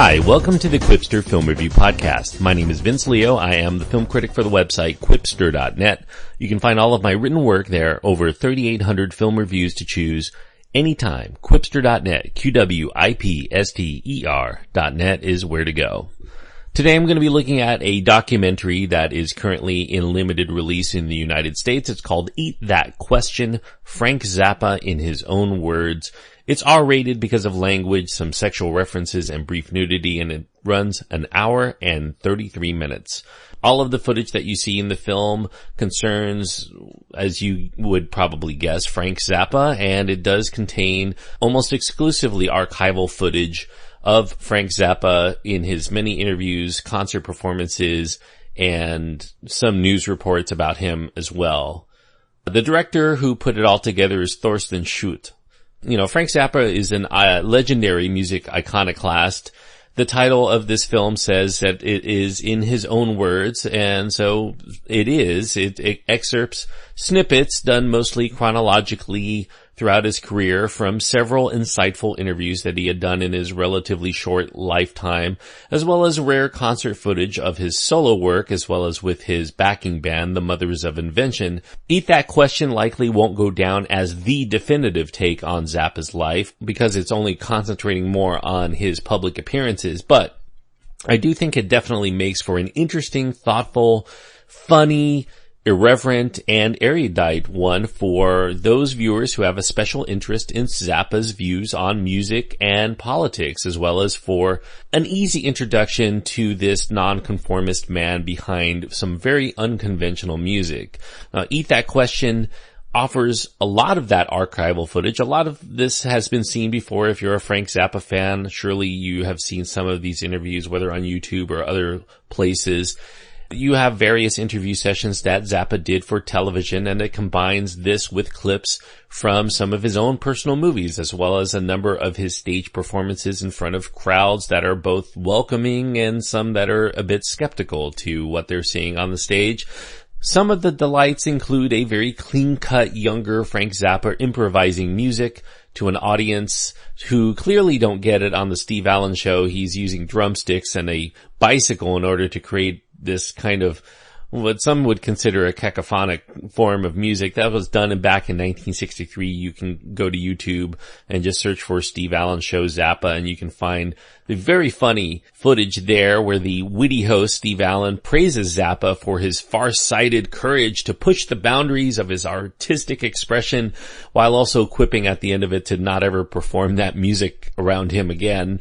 Hi, welcome to the Quipster Film Review Podcast. My name is Vince Leo. I am the film critic for the website quipster.net. You can find all of my written work there, over 3,800 film reviews to choose anytime. Quipster.net, Quipster.net is where to go. Today I'm going to be looking at a documentary that is currently in limited release in the United States. It's called Eat That Question, Frank Zappa in His Own Words. It's R-rated because of language, some sexual references, and brief nudity, and it runs an hour and 33 minutes. All of the footage that you see in the film concerns, as you would probably guess, Frank Zappa, and it does contain almost exclusively archival footage of Frank Zappa in his many interviews, concert performances, and some news reports about him as well. The director who put it all together is Thorsten Schutt. You know, Frank Zappa is an legendary music iconoclast. The title of this film says that it is in his own words, and so it is. It excerpts snippets done mostly chronologically throughout his career from several insightful interviews that he had done in his relatively short lifetime, as well as rare concert footage of his solo work, as well as with his backing band, the Mothers of Invention. Eat That Question likely won't go down as the definitive take on Zappa's life, because it's only concentrating more on his public appearances, but I do think it definitely makes for an interesting, thoughtful, funny, irreverent, and erudite one for those viewers who have a special interest in Zappa's views on music and politics, as well as for an easy introduction to this nonconformist man behind some very unconventional music. Eat That Question offers a lot of that archival footage. A lot of this has been seen before. If you're a Frank Zappa fan, surely you have seen some of these interviews, whether on YouTube or other places. You have various interview sessions that Zappa did for television, and it combines this with clips from some of his own personal movies, as well as a number of his stage performances in front of crowds that are both welcoming and some that are a bit skeptical to what they're seeing on the stage. Some of the delights include a very clean-cut, younger Frank Zappa improvising music to an audience who clearly don't get it. On the Steve Allen Show, he's using drumsticks and a bicycle in order to create this kind of what some would consider a cacophonic form of music. That was done back in 1963. You can go to YouTube and just search for Steve Allen Show Zappa, and you can find the very funny footage there where the witty host, Steve Allen, praises Zappa for his far-sighted courage to push the boundaries of his artistic expression, while also quipping at the end of it to not ever perform that music around him again.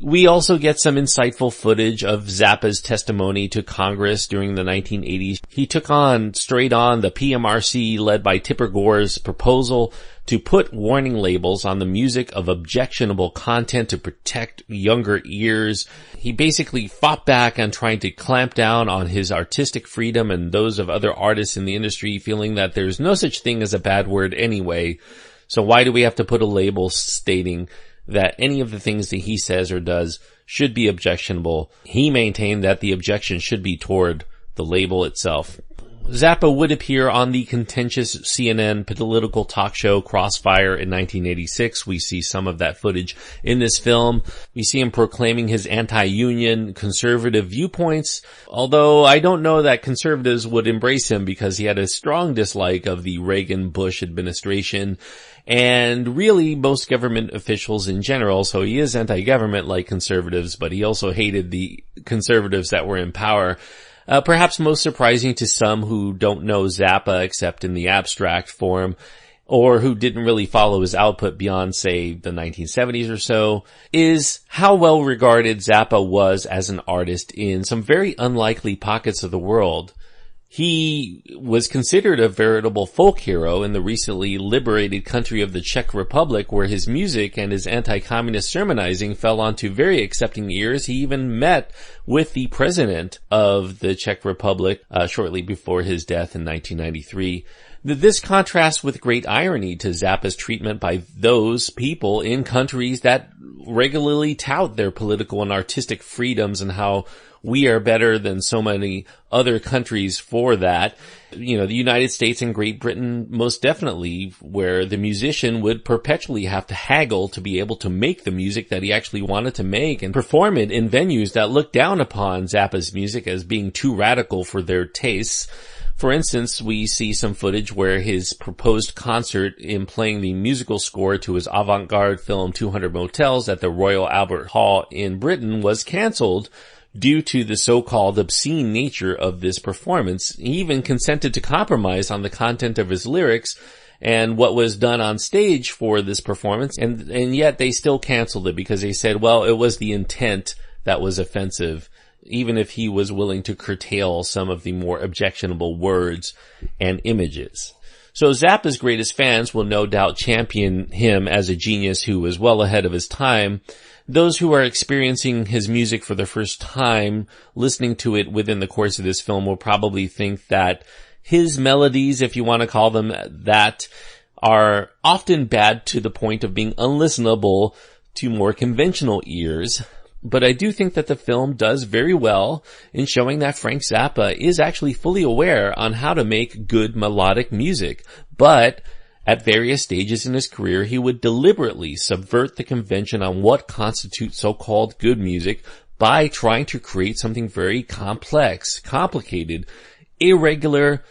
We also get some insightful footage of Zappa's testimony to Congress during the 1980s. He took on, straight on, the PMRC led by Tipper Gore's proposal to put warning labels on the music of objectionable content to protect younger ears. He basically fought back on trying to clamp down on his artistic freedom and those of other artists in the industry, feeling that there's no such thing as a bad word anyway. So why do we have to put a label stating that any of the things that he says or does should be objectionable? He maintained that the objection should be toward the label itself. Zappa would appear on the contentious CNN political talk show Crossfire in 1986. We see some of that footage in this film. We see him proclaiming his anti-union conservative viewpoints, although I don't know that conservatives would embrace him because he had a strong dislike of the Reagan-Bush administration and really most government officials in general. So he is anti-government like conservatives, but he also hated the conservatives that were in power. Perhaps most surprising to some who don't know Zappa except in the abstract form, or who didn't really follow his output beyond, say, the 1970s or so, is how well regarded Zappa was as an artist in some very unlikely pockets of the world. He was considered a veritable folk hero in the recently liberated country of the Czech Republic, where his music and his anti-communist sermonizing fell onto very accepting ears. He even met with the president of the Czech Republic shortly before his death in 1993. This contrasts with great irony to Zappa's treatment by those people in countries that regularly tout their political and artistic freedoms and how we are better than so many other countries for that. You know, the United States and Great Britain most definitely, where the musician would perpetually have to haggle to be able to make the music that he actually wanted to make and perform it in venues that looked down upon Zappa's music as being too radical for their tastes. For instance, we see some footage where his proposed concert in playing the musical score to his avant-garde film 200 Motels at the Royal Albert Hall in Britain was cancelled due to the so-called obscene nature of this performance. He even consented to compromise on the content of his lyrics and what was done on stage for this performance, and yet they still canceled it because they said, well, it was the intent that was offensive, even if he was willing to curtail some of the more objectionable words and images. So Zappa's greatest fans will no doubt champion him as a genius who was well ahead of his time. Those who are experiencing his music for the first time, listening to it within the course of this film, will probably think that his melodies, if you want to call them that, are often bad to the point of being unlistenable to more conventional ears. But I do think that the film does very well in showing that Frank Zappa is actually fully aware on how to make good melodic music. But at various stages in his career, he would deliberately subvert the convention on what constitutes so-called good music by trying to create something very complex, complicated, irregular,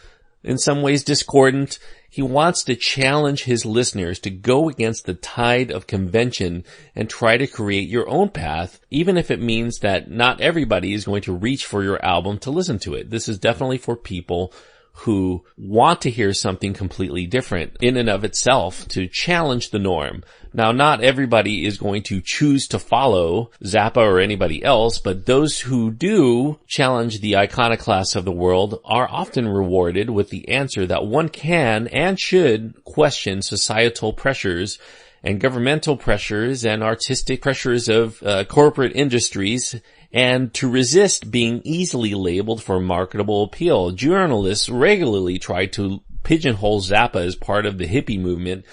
in some ways discordant. He wants to challenge his listeners to go against the tide of convention and try to create your own path, even if it means that not everybody is going to reach for your album to listen to it. This is definitely for people who want to hear something completely different in and of itself, to challenge the norm. Now, not everybody is going to choose to follow Zappa or anybody else, but those who do challenge the iconoclasts of the world are often rewarded with the answer that one can and should question societal pressures and governmental pressures and artistic pressures of corporate industries, and to resist being easily labeled for marketable appeal. Journalists regularly try to pigeonhole Zappa as part of the hippie movement,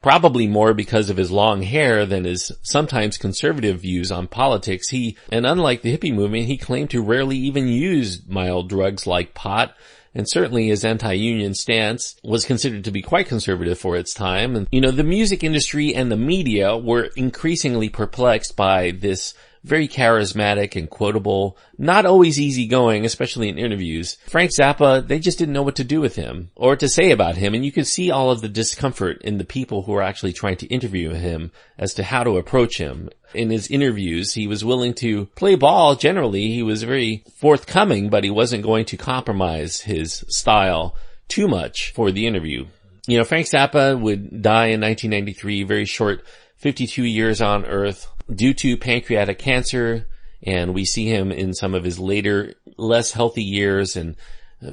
probably more because of his long hair than his sometimes conservative views on politics. And unlike the hippie movement, he claimed to rarely even use mild drugs like pot, and certainly his anti-union stance was considered to be quite conservative for its time. And, you know, the music industry and the media were increasingly perplexed by this very charismatic and quotable, not always easygoing, especially in interviews, Frank Zappa. They just didn't know what to do with him or to say about him. And you could see all of the discomfort in the people who were actually trying to interview him as to how to approach him. In his interviews, he was willing to play ball. Generally, he was very forthcoming, but he wasn't going to compromise his style too much for the interview. You know, Frank Zappa would die in 1993, very short, 52 years on Earth, due to pancreatic cancer, and we see him in some of his later, less healthy years, and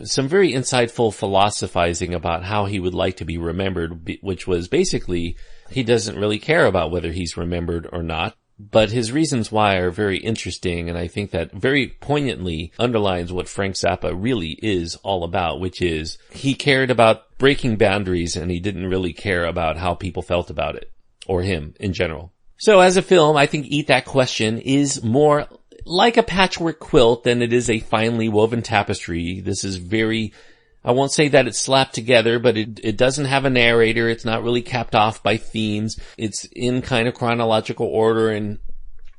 some very insightful philosophizing about how he would like to be remembered, which was basically, he doesn't really care about whether he's remembered or not, but his reasons why are very interesting, and I think that very poignantly underlines what Frank Zappa really is all about, which is he cared about breaking boundaries, and he didn't really care about how people felt about it, or him in general. So as a film, I think Eat That Question is more like a patchwork quilt than it is a finely woven tapestry. This is very, I won't say that it's slapped together, but it doesn't have a narrator. It's not really capped off by themes. It's in kind of chronological order, and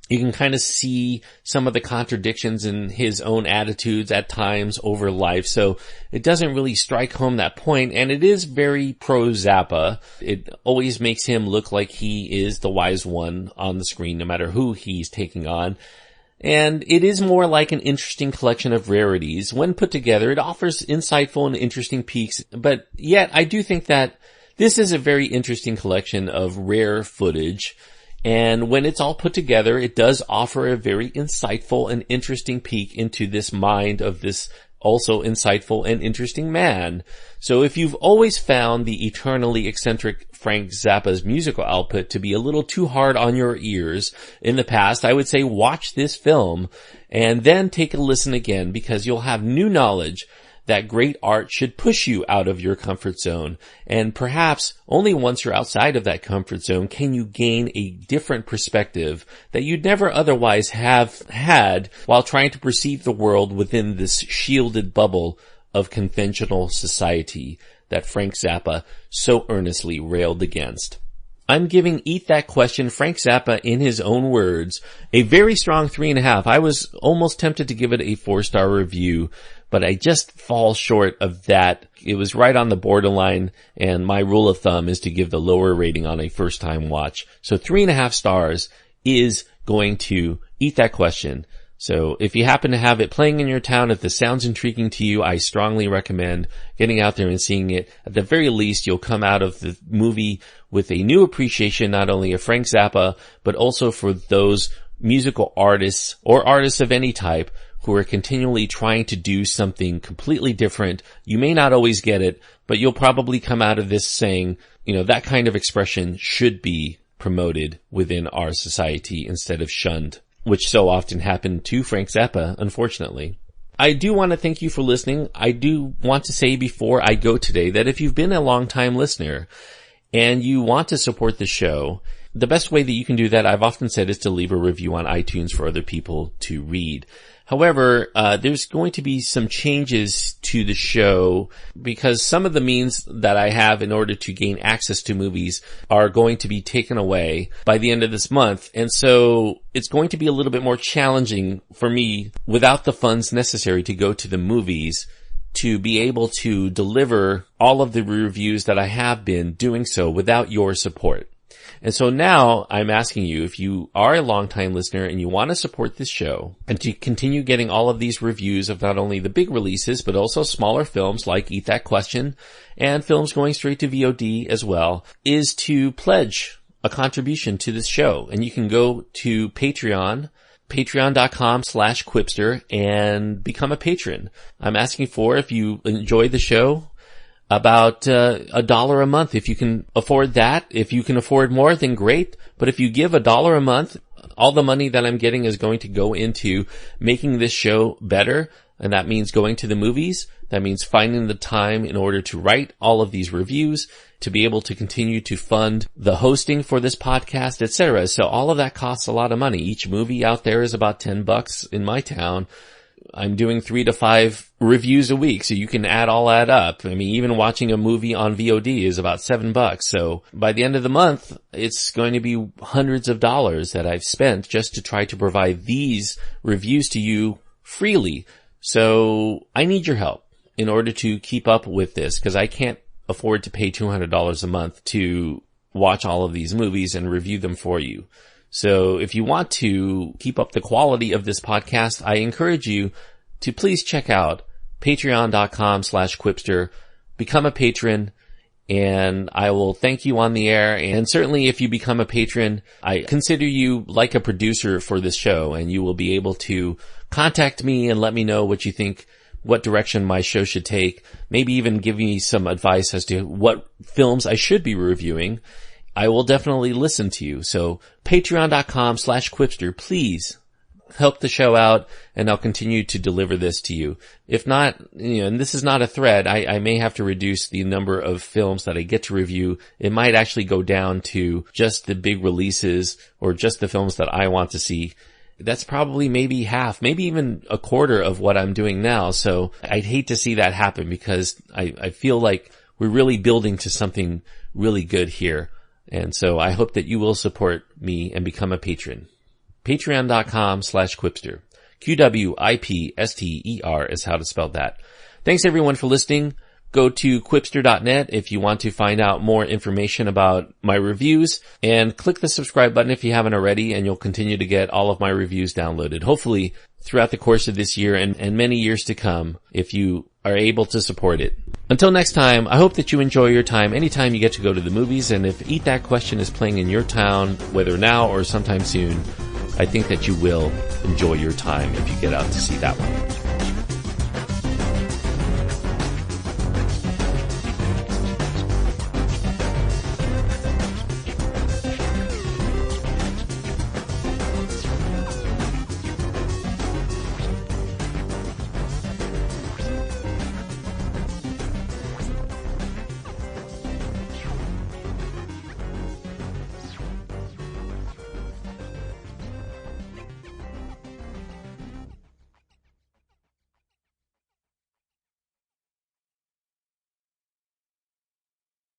you can kind of see some of the contradictions in his own attitudes at times over life. So it doesn't really strike home that point, and it is very pro-Zappa. It always makes him look like he is the wise one on the screen, no matter who he's taking on. And it is more like an interesting collection of rarities. When put together, it offers insightful and interesting peaks, but yet I do think that this is a very interesting collection of rare footage. And when it's all put together, it does offer a very insightful and interesting peek into this mind of this also insightful and interesting man. So if you've always found the eternally eccentric Frank Zappa's musical output to be a little too hard on your ears in the past, I would say watch this film and then take a listen again, because you'll have new knowledge that great art should push you out of your comfort zone. And perhaps only once you're outside of that comfort zone can you gain a different perspective that you'd never otherwise have had while trying to perceive the world within this shielded bubble of conventional society that Frank Zappa so earnestly railed against. I'm giving Eat That Question, Frank Zappa, in his own words, a very strong 3.5. I was almost tempted to give it a 4-star review, but I just fall short of that. It was right on the borderline, and my rule of thumb is to give the lower rating on a first-time watch. So 3.5 stars is going to Eat That Question. So if you happen to have it playing in your town, if this sounds intriguing to you, I strongly recommend getting out there and seeing it. At the very least, you'll come out of the movie with a new appreciation, not only of Frank Zappa, but also for those musical artists or artists of any type who are continually trying to do something completely different. You may not always get it, but you'll probably come out of this saying, that kind of expression should be promoted within our society instead of shunned, which so often happened to Frank Zappa, unfortunately. I do want to thank you for listening. I do want to say before I go today that if you've been a long-time listener and you want to support the show, the best way that you can do that, I've often said, is to leave a review on iTunes for other people to read. However, there's going to be some changes to the show because some of the means that I have in order to gain access to movies are going to be taken away by the end of this month. And so it's going to be a little bit more challenging for me without the funds necessary to go to the movies to be able to deliver all of the reviews that I have been doing so without your support. And so now I'm asking you, if you are a longtime listener and you want to support this show and to continue getting all of these reviews of not only the big releases, but also smaller films like Eat That Question and films going straight to VOD as well, is to pledge a contribution to this show. And you can go to Patreon, patreon.com/Quipster, and become a patron. I'm asking for, if you enjoy the show, about $1 a month. If you can afford that, if you can afford more, then great. But if you give $1 a month, all the money that I'm getting is going to go into making this show better. And that means going to the movies. That means finding the time in order to write all of these reviews, to be able to continue to fund the hosting for this podcast, etc. So all of that costs a lot of money. Each movie out there is about $10 in my town. I'm doing 3 to 5 reviews a week, so you can add all that up. I mean, even watching a movie on VOD is about $7. So by the end of the month, it's going to be hundreds of dollars that I've spent just to try to provide these reviews to you freely. So I need your help in order to keep up with this, because I can't afford to pay $200 a month to watch all of these movies and review them for you. So if you want to keep up the quality of this podcast, I encourage you to please check out patreon.com/Quipster, become a patron, and I will thank you on the air. And certainly if you become a patron, I consider you like a producer for this show, and you will be able to contact me and let me know what you think, what direction my show should take, maybe even give me some advice as to what films I should be reviewing. I will definitely listen to you. So patreon.com/Quipster, please help the show out, and I'll continue to deliver this to you. If not, and this is not a threat, I may have to reduce the number of films that I get to review. It might actually go down to just the big releases or just the films that I want to see. That's probably maybe half, maybe even a quarter of what I'm doing now. So I'd hate to see that happen, because I feel like we're really building to something really good here. And so I hope that you will support me and become a patron. Patreon.com/Quipster. QWIPSTER is how to spell that. Thanks everyone for listening. Go to quipster.net if you want to find out more information about my reviews, and click the subscribe button if you haven't already, and you'll continue to get all of my reviews downloaded, hopefully throughout the course of this year and many years to come, if you are able to support it. Until next time, I hope that you enjoy your time anytime you get to go to the movies, and if Eat That Question is playing in your town, whether now or sometime soon, I think that you will enjoy your time if you get out to see that one.